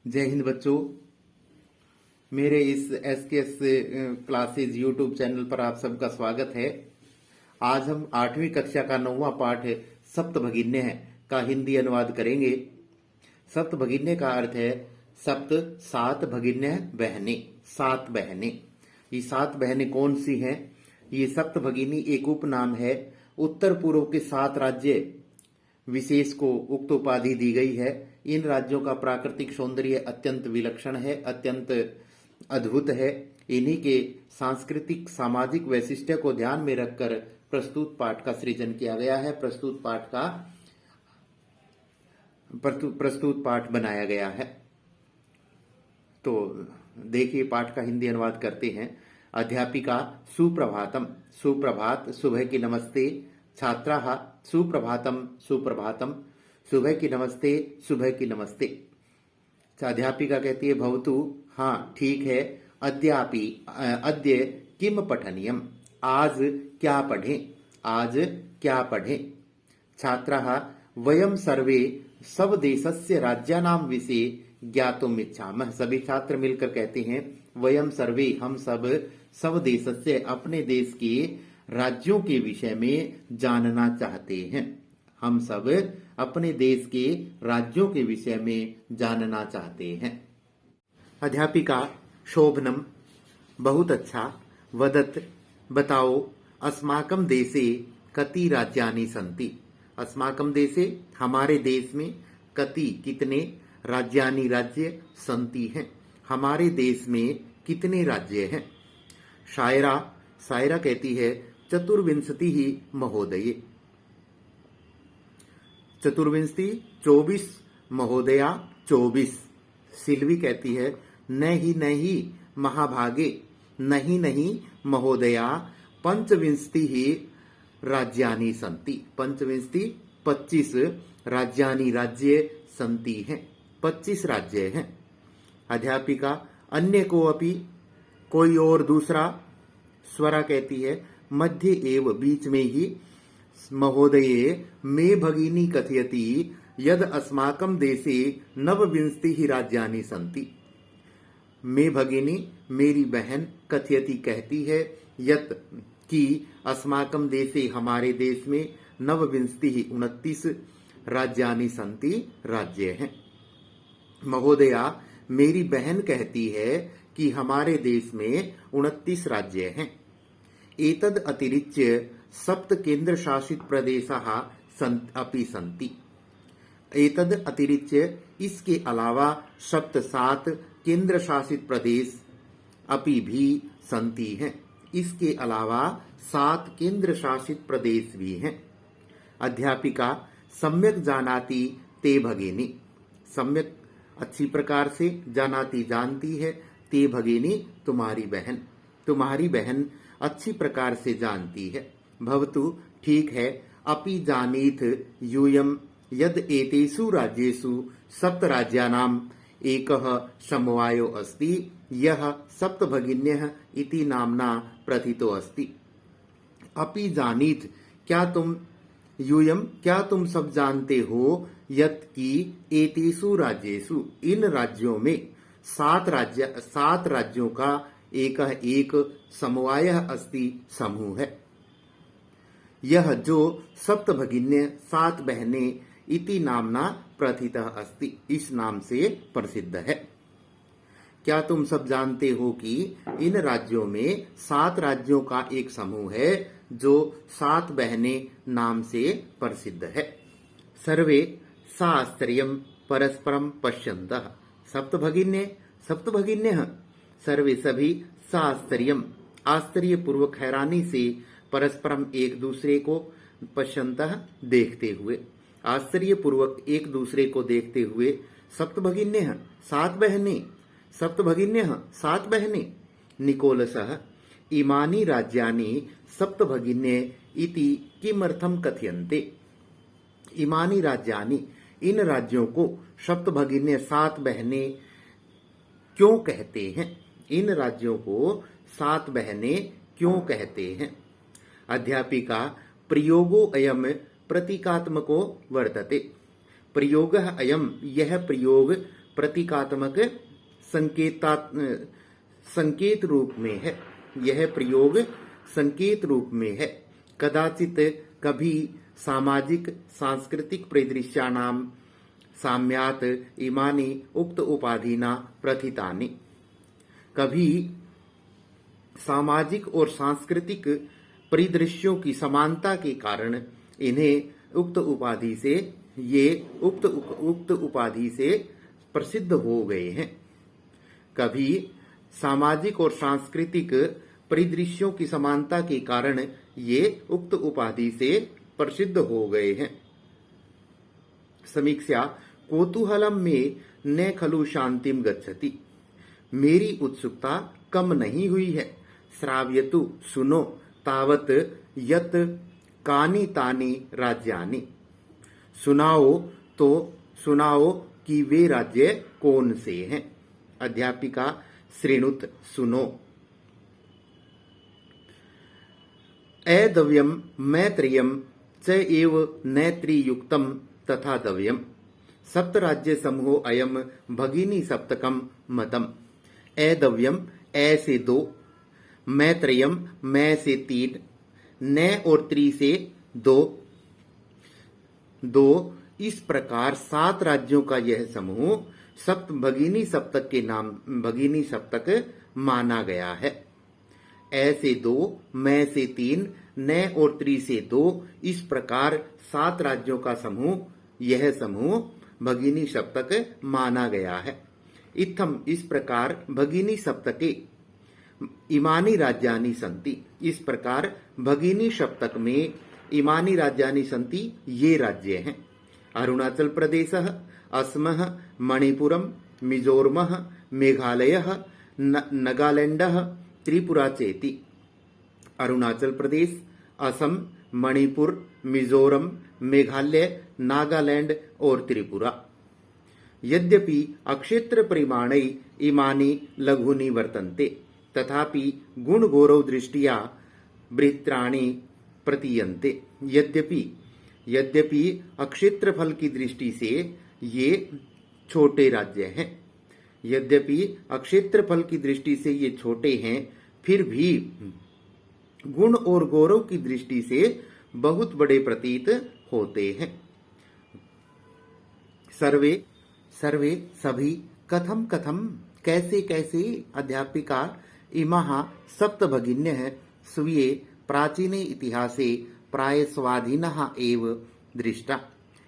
जय हिंद बच्चों। मेरे इस एसकेएस क्लासेज यूट्यूब चैनल पर आप सबका स्वागत है। आज हम 8वीं कक्षा का 9वां पाठ सप्तभगिन्य का हिंदी अनुवाद करेंगे। सप्तभगिन्य का अर्थ है सप्त सात भगिन्य बहनें, सात बहनें। ये सात बहनें कौन सी हैं? ये सप्तभगिनी एक उपनाम है। उत्तर पूर्व के 7 राज्य विशेष को उक्त उपाधि दी गई है। इन राज्यों का प्राकृतिक सौंदर्य अत्यंत विलक्षण है, अत्यंत अद्भुत है। इन्हीं के सांस्कृतिक सामाजिक वैशिष्ट्य को ध्यान में रखकर प्रस्तुत पाठ का सृजन किया गया है। प्रस्तुत पाठ बनाया गया है। तो देखिए, पाठ का हिंदी अनुवाद करते हैं। अध्यापिका सुप्रभातम, सुप्रभात, सुबह की नमस्ते। छात्राः सुप्रभातम, सुप्रभातम, सुबह की नमस्ते, सुबह की नमस्ते। अध्यापिका कहती है भवतु, हाँ ठीक है। अद्य किम पठनीयम, आज क्या पढ़ें, आज क्या पढ़ें। छात्राः वयम सर्वे सब देशस्य राज्यानां विषये ज्ञातुम इच्छामः। सभी छात्र मिलकर कहते हैं वयम सर्वे, हम सब देशस्य, अपने देश के राज्यों के विषय में जानना चाहते हैं। हम सब अपने देश के राज्यों के विषय में जानना चाहते हैं। अध्यापिका शोभनम, बहुत अच्छा। वदत, बताओ। अस्माकं देशे कति राज्यानि सन्ति। अस्माकं देशे, हमारे देश में, कति कितने, राज्यानि राज्य, सन्ति हैं, हमारे देश में कितने राज्य हैं। शायरा, शायरा कहती है चतुर्विंशति ही महोदये। चतुर्विंशति 24, महोदया 24। सिल्वी कहती है नहीं नहीं महाभागे, नहीं नहीं महोदया, पंचविंशति ही राज्यानि सन्ति। पंचविंशति 25 राज्यानि राज्य सन्ति हैं, 25 राज्य हैं। अध्यापिका अन्य को अपि, कोई और दूसरा। स्वरा कहती है मध्य एव, बीच में ही। महोदये मे भगिनी कथयति यद अस्माकं देशे नवविंशति ही राज्यानि सन्ति। मे भगिनी, मेरी बहन, कथयति कहती है, यत कि अस्माकं देशे, हमारे देश में, नवविंशति ही 29 राज्यानि सन्ति, राज्य हैं। महोदया, मेरी बहन कहती है कि हमारे देश में 29 राज्य हैं। एतद अतिरिच्य सप्त केंद्र शासित प्रदेशाः अपि सन्ति। एतद अतिरिच्य, इसके अलावा, सप्त 7 केंद्र शासित प्रदेश अपि भी सन्ति हैं। इसके अलावा 7 केंद्र शासित प्रदेश भी हैं। अध्यापिका सम्यक जानाति ते भगिनी, सम्यक अच्छी प्रकार से, जानाति जानती है, ते भगिनी तुम्हारी बहन, तुम्हारी बहन अच्छी प्रकार से जानती है। भवतु ठीक है। अपि जानीथ यूयम यद एतेषु राज्येषु सप्त राज्यानाम् एकः समवायो अस्ति, यह सप्तभगिन्यः इति नाम्ना प्रथितो अस्ति। अपि जानीथ, क्या तुम, यूयम, क्या तुम सब जानते हो, यत कि एतेषु राज्येषु, इन राज्यों में, 7 राज्यों का एक समवायः अस्ति, समूह है। यह जो सप्तभगिन्य, 7 बहनें, इति नामना प्रथितः अस्ति, इस नाम से प्रसिद्ध है। क्या तुम सब जानते हो कि इन राज्यों में 7 राज्यों का एक समूह है जो 7 बहनें नाम से प्रसिद्ध है। सर्वे साश्चर्यं परस्परं पश्यन्तः। सप्तभगिन्य, सप्तभगिन्यः, सर्वे सभी, साश्चर्यं, आश्चर्य पूर्वक, हैरानी से, परस्परम, एक दूसरे को, पश्यन्तः, देखते हुए, आश्चर्य पूर्वक एक दूसरे को देखते हुए। सप्तभगिन्यः, 7 बहनें, सप्तभगिन्यः, 7 बहनें। निकोलसः इमानि राज्यानि सप्तभगिन्ये इति किमर्थं कथयन्ते। इमानि राज्यानि, इन राज्यों को, सप्तभगिन्य, 7 बहनें क्यों कहते हैं। इन राज्यों को 7 बहनें क्यों कहते हैं। अध्यापिका प्रयोगो अयम प्रतीकात्मको वर्तते। प्रयोगः अयम, यह प्रयोग प्रतीकात्मक संकेत रूप में है। यह प्रयोग संकेत रूप में है। कदाचित कभी सामाजिक सांस्कृतिक परिदृश्यानां साम्यात् इमानि उक्त उपाधिना प्रथितानि। कभी सामाजिक और सांस्कृतिक परिदृश्यों की समानता के कारण इन्हें उक्त उपाधि से प्रसिद्ध हो गए हैं। कभी सामाजिक और सांस्कृतिक परिदृश्यों की समानता के कारण ये उक्त उपाधि से प्रसिद्ध हो गए हैं। समीक्षा कौतूहलम में न खलु शांतिम गच्छति। मेरी उत्सुकता कम नहीं हुई है। श्राव्यतु सुनो तावत यत कानि तानि राज्यानि। सुनाओ तो सुनाओ कि वे राज्य कौन से हैं। अध्यापिका श्रेणुत सुनो। अदव्यम मैत्रेयम च एव नैत्रियुक्तम तथा दव्यम। सप्तराज्य समूह अयम भगिनी सप्तकम मतम। अदव्यम ए से 2, मैत्रेयम मैं से 3, न और त्रि से 2। इस प्रकार 7 राज्यों का यह समूह सप्त भगिनी सप्तक के नाम भगिनी सप्तक माना गया है। ए से 2, मैं से 3, न और त्रि से 2। इस प्रकार 7 राज्यों का समूह यह समूह भगिनी सप्तक माना गया है। इत्थम इस प्रकार भगिनी सप्तके इमानी राज्यानि सन्ति। इस प्रकार भगिनी सप्तक में इमानी राज्यानि सन्ति ये राज्य हैं। अरुणाचल प्रदेश, असम, मणिपुरम, मिजोरम, मेघालय, नागालैंड, त्रिपुरा चेति। अरुणाचल प्रदेश, असम, मणिपुर, मिजोरम, मेघालय, नागालैंड और त्रिपुरा। यद्यपि अक्षेत्र परिमाणै इमानि लघूनि वर्तन्ते तथापि गुण गौरव दृष्टिया बृहत्राणि प्रतीयन्ते। यद्यपि अक्षेत्रफल की दृष्टि से ये छोटे राज्य हैं। यद्यपि अक्षेत्रफल की दृष्टि से ये छोटे हैं, फिर भी गुण और गौरव की दृष्टि से बहुत बड़े प्रतीत होते हैं। सर्वे सभी कथम कैसे कैसे। अध्यापिका इमः सप्तभगिन्यः स्वीये प्राचीने इतिहासे प्राय स्वाधीनः एव दृष्टा।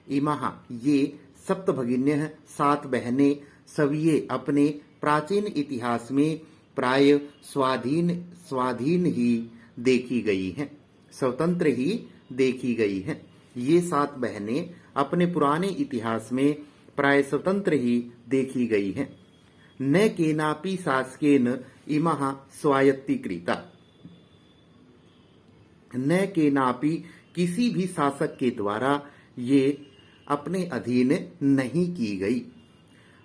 इमः ये सप्तभगिन्यः 7 बहनें स्वीये अपने प्राचीन इतिहास में प्राय स्वाधीन ही देखी गई हैं, स्वतंत्र ही देखी गई हैं। ये 7 बहनें अपने पुराने इतिहास में प्राय स्वतंत्र ही देखी गई हैं। न केनापि शासकेन इमः स्वायत्तीकृता। न केनापि किसी भी शासक के द्वारा ये अपने अधीन नहीं की गई।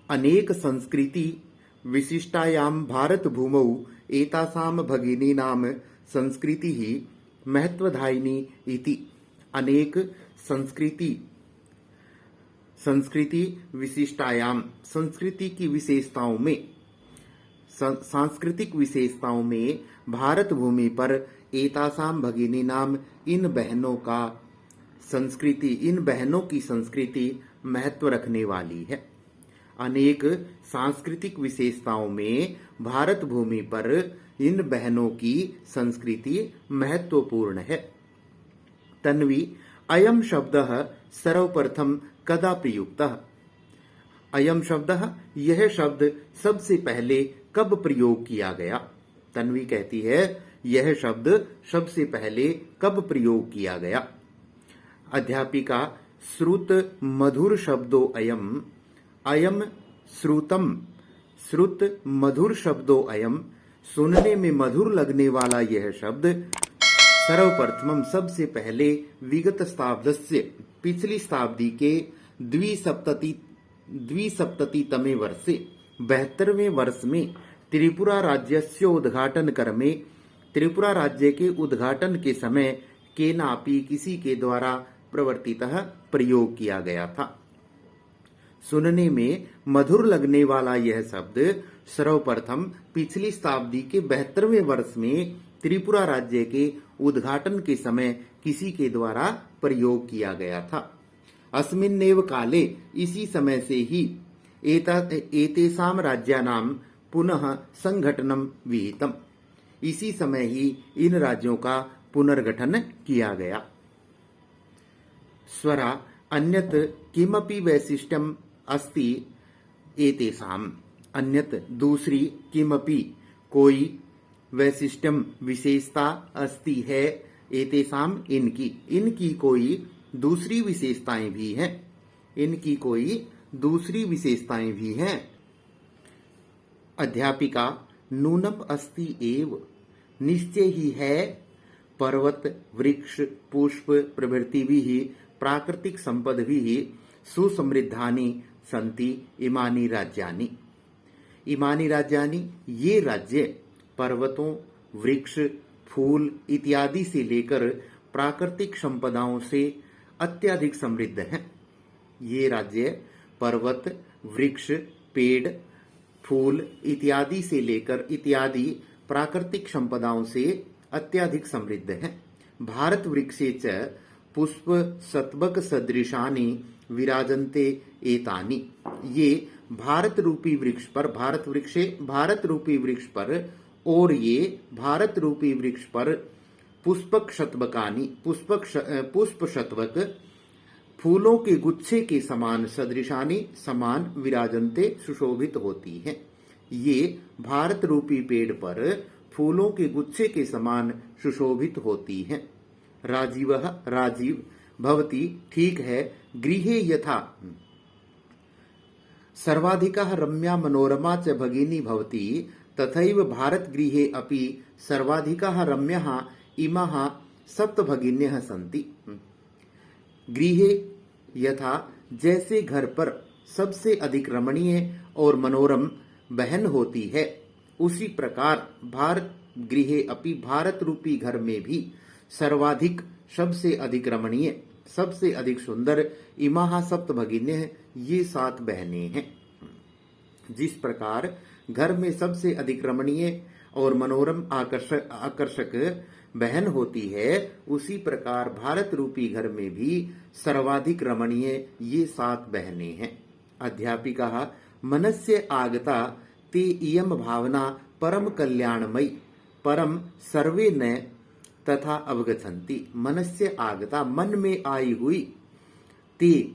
अनेक संस्कृति विशिष्टायां भारत भूमौ एतासां भगिनीनां संस्कृति ही महत्वधायिनी इति। अनेक संस्कृति विशिष्टायाम संस्कृति की विशेषताओं में सांस्कृतिक विशेषताओं में भारत भूमि पर एतासाम भगिनी नाम इन बहनों की संस्कृति महत्व रखने वाली है। अनेक सांस्कृतिक विशेषताओं में भारत भूमि पर इन बहनों की संस्कृति महत्वपूर्ण है। तन्वी अयम शब्दः सर्वप्रथम कदा प्रयुक्तः। अयम शब्दः यह शब्द सबसे पहले कब प्रयोग किया गया। तन्वी कहती है यह शब्द सबसे पहले कब प्रयोग किया गया। अध्यापिका श्रुत मधुर शब्दो अयम। अयम श्रुत मधुर शब्दो अयम। सुनने में मधुर लगने वाला यह शब्द सर्वप्रथमम सबसे पहले विगत शताब्दस्य पिछली शताब्दी के द्विसप्ततितमे वर्षे 72वें वर्ष में त्रिपुरा राज्यस्य उद्घाटन क्रमे त्रिपुरा राज्य के उद्घाटन के समय केनापि किसी के द्वारा प्रवर्तितः प्रयोग किया गया था। सुनने में मधुर लगने वाला यह शब्द सर्वप्रथम पिछली शताब्दी के 72वें वर्ष में त्रिपुरा राज्य के उद्घाटन के समय किसी के द्वारा प्रयोग किया गया था। अस्मिन्नेव काले, इसी समय से ही एतेषां राज्यानां पुनः संगठनम विहितम, इसी समय ही इन राज्यों का पुनर्गठन किया गया। स्वरा अन्यत किमपि वैशिष्ट्यम अस्ति एतेषाम, अन्यत दूसरी, किमपि कोई, वैशिष्ट्यम विशेषता, अस्ति है, एतेषाम इनकी, इनकी कोई दूसरी विशेषताएं भी हैं, इनकी कोई दूसरी विशेषताएं भी हैं। अध्यापिका नूनम अस्ति एव, निश्चय ही है, पर्वत वृक्ष पुष्प प्रभृति भी प्राकृतिक संपद भी सुसमृद्धानि सन्ति इमानि राज्यानि, इमानि राज्यानि, ये राज्य पर्वतों वृक्ष फूल इत्यादि से लेकर प्राकृतिक संपदाओं से अत्यधिक समृद्ध हैं। ये राज्य पर्वत वृक्ष पेड़ फूल इत्यादि से लेकर इत्यादि प्राकृतिक संपदाओं से अत्यधिक समृद्ध हैं। भारत वृक्षे च पुष्प सत्वक सदृशानि विराजन्ते एतानि, ये भारत रूपी वृक्ष पर, भारत रूपी वृक्ष पर, और ये भारत रूपी वृक्ष पर पुष्पक शतवकानि, पुष्प शतवक फूलों के गुच्छे के समान, सदृशानि समान, विराजन्ते सुशोभित होती हैं। ये भारत रूपी पेड़ पर फूलों के गुच्छे के समान सुशोभित होती हैं। राजीवः, राजीव, भवति, ठीक है, गृहे यथा सर्वाधिकः रम्या मनोरमा च भगिनी भवति तथैव भारत गृहे अपि सर्वाधिकः रम्यः इमाः सप्त भगिन्यः सन्ति। गृहे यथा, जैसे घर पर सबसे अधिक रमणीय और मनोरम बहन होती है, उसी प्रकार भारत गृहे अपि, भारत रूपी घर में भी सर्वाधिक, सबसे अधिक रमणीय, सबसे अधिक सुंदर, इमाह सप्त भगिन्य, ये 7 बहनें हैं। जिस प्रकार घर में सबसे अधिक रमणीय और मनोरम आकर्षक बहन होती है, उसी प्रकार भारत रूपी घर में भी सर्वाधिक रमणीय ये 7 बहनें हैं। अध्यापिका मनस्य आगता ते इयम भावना परम कल्याणमयी, परम सर्वे न तथा अवगछन्ति। मनस्य आगता, मन में आई हुई, ते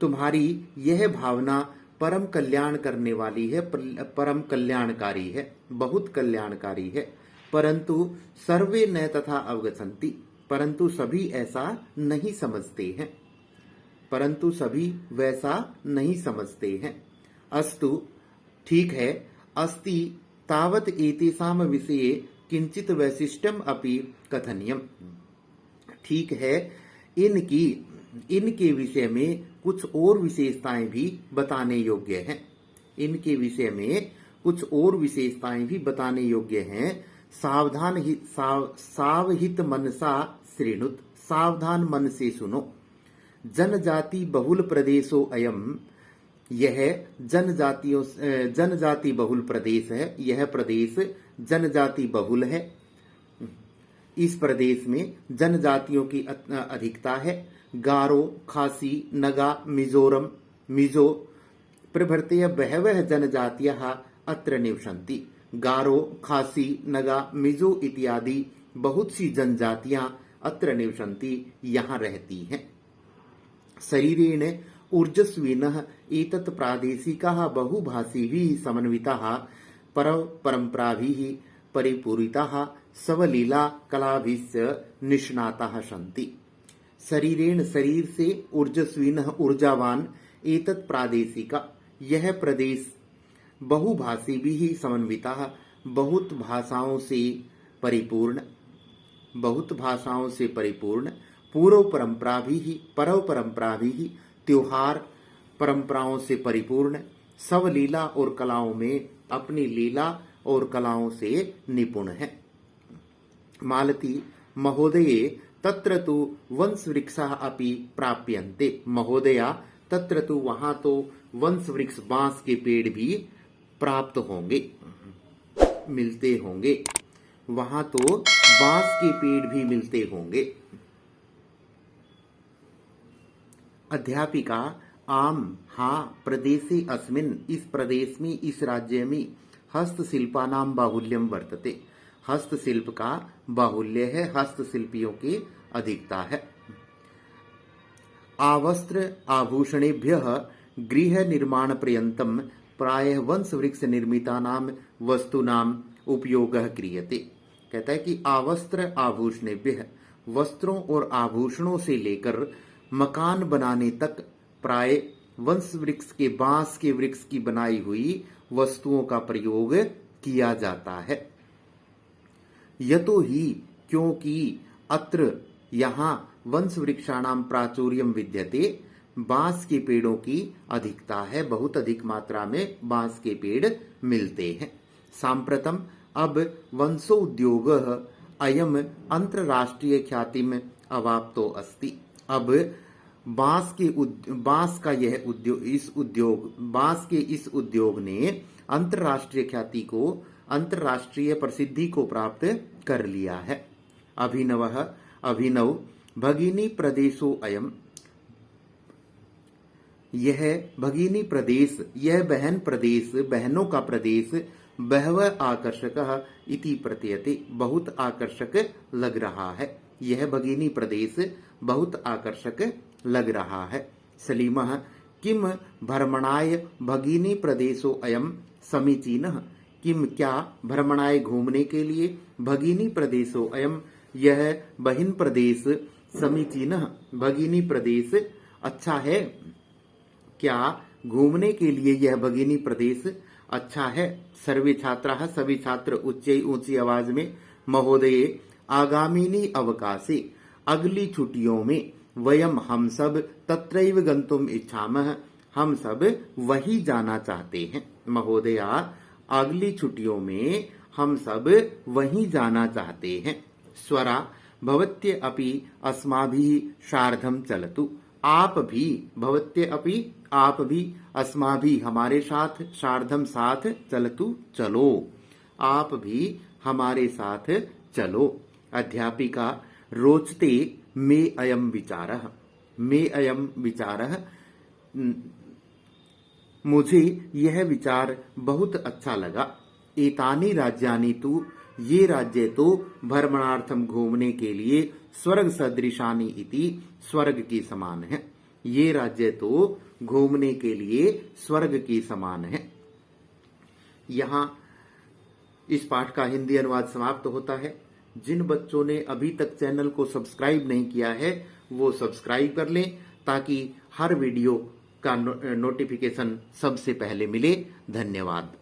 तुम्हारी यह भावना परम कल्याण करने वाली है, परम कल्याणकारी है, बहुत कल्याणकारी है। परंतु सर्वे न तथा अवगछन्ति, परंतु सभी ऐसा नहीं समझते हैं, परंतु सभी वैसा नहीं समझते हैं। अस्तु, ठीक है, अस्ति तावत एतेषां विषये किंचित वैशिष्ट्यम अपि कथनीयम, ठीक है, इनके विषय में कुछ और विशेषताएं भी बताने योग्य हैं, इनके विषय में कुछ और विशेषताएं भी बताने योग्य हैं। सावहित मनसा श्रेणुत, सावधान मन से सुनो। जनजाति बहुल प्रदेशो अयम, यह जनजाति बहुल प्रदेश है, यह प्रदेश जनजाति बहुल है। इस प्रदेश में जनजातियों की अधिकता है। गारो खासी नगा मिजोरम मिजो प्रभृतय बहवः जनजातियाः अत्र निवसन्ति। गारो खासी नगा मिजो इत्यादि बहुत सी जनजातियां अत्र निवसन्ति, यहाँ रहती हैं। शरीरेण ऊर्जस्विनः एतत् प्रादेशिकाः बहुभाषिभिः समन्विताः परम्पराभिः परिपूरिताः सवलीला कलाभिश्च निष्णाताः सन्ति। शरीरेण, शरीर से, ऊर्जस्विनः ऊर्जावान, एतत् प्रादेशिका, यह प्रदेश, बहुभाषिभिः समन्विताः, बहुत भाषाओं से परिपूर्ण, बहुत भाषाओं से परिपूर्ण, पूर्व परंपराभिः, त्योहार परंपराओं से परिपूर्ण, सब लीला और कलाओं में अपनी लीला और कलाओं से निपुण है। मालती महोदये तत्र तु वंश वृक्षाः अपि प्राप्यन्ते। महोदया, तत्र तो वहां तो वंश वृक्ष बांस के पेड़ भी प्राप्त होंगे, मिलते होंगे। वहां तो बांस के पेड़ भी मिलते होंगे। अध्यापिका आम हाँ प्रदेशे अस्मिन्, इस प्रदेश में, इस राज्य में हस्तशिल्पानां बाहुल्यम वर्तते, हस्तशिल्प का बाहुल्य है, हस्तशिल्पियों की अधिकता है। आवस्त्र आभूषणेभ्यः गृह निर्माण पर्यन्तं प्रायः वंश वृक्ष निर्मितानां वस्तूनां उपयोगः क्रियते। कहता है कि आवस्त्र आभूषणेभ्यः, वस्त्रों और आभूषणों से लेकर मकान बनाने तक प्राय वंश वृक्ष के, बांस के वृक्ष की बनाई हुई वस्तुओं का प्रयोग किया जाता है। यतो ही, क्योंकि अत्र यहाँ वंश वृक्षाणाम प्राचुर्यम विद्यते, बांस के पेड़ों की अधिकता है, बहुत अधिक मात्रा में बांस के पेड़ मिलते हैं। सांप्रतम, अब वंशोद्योगः अयम अंतरराष्ट्रीय ख्यातिम अवाप्तो अस्ति। अब बांस का यह उद्योग, बांस के इस उद्योग ने अंतरराष्ट्रीय ख्याति को, अंतरराष्ट्रीय प्रसिद्धि को प्राप्त कर लिया है। अभिनव भगिनी प्रदेशो अयम, यह भगिनी प्रदेश, यह बहन प्रदेश, बहनों का प्रदेश, बहव आकर्षक इति प्रतीयते, बहुत आकर्षक लग रहा है। यह भगिनी प्रदेश बहुत आकर्षक लग रहा है। सलीमः किम भ्रमणाय भगिनी प्रदेशो अयम समीचीनः, किम क्या भ्रमणाय घूमने के लिए, भगिनी प्रदेशो अयम यह बहिन प्रदेश, समीचीनः भगिनी प्रदेश अच्छा है, क्या घूमने के लिए यह भगिनी प्रदेश अच्छा है। सर्वे छात्राः, सभी छात्र ऊंची आवाज में, महोदये आगामीनी अवकाशे, अगली छुट्टियों में, वयम हम सब तत्रैव गंतुम इच्छामः, हम सब वही जाना चाहते हैं। महोदया, अगली छुट्टियों में हम सब वही जाना चाहते हैं। स्वरा भवत्य अपि अस्माभिः सार्धं चलतु, आप भी, भवत्य अपि आप भी, अस्माभिः हमारे साथ, सार्धम साथ, चलतु चलो, आप भी हमारे साथ चलो। अध्यापिका रोचते मे अयम विचारः, मे अयम विचारः, मुझे यह विचार बहुत अच्छा लगा। एतानि राज्यानि तु, ये राज्य तो भ्रमणार्थम घूमने के लिए, स्वर्ग सदृशानि इति, स्वर्ग के समान है। ये राज्य तो घूमने के लिए स्वर्ग के समान है। यहाँ इस पाठ का हिंदी अनुवाद समाप्त होता है। जिन बच्चों ने अभी तक चैनल को सब्सक्राइब नहीं किया है वो सब्सक्राइब कर लें, ताकि हर वीडियो का नोटिफिकेशन सबसे पहले मिले। धन्यवाद।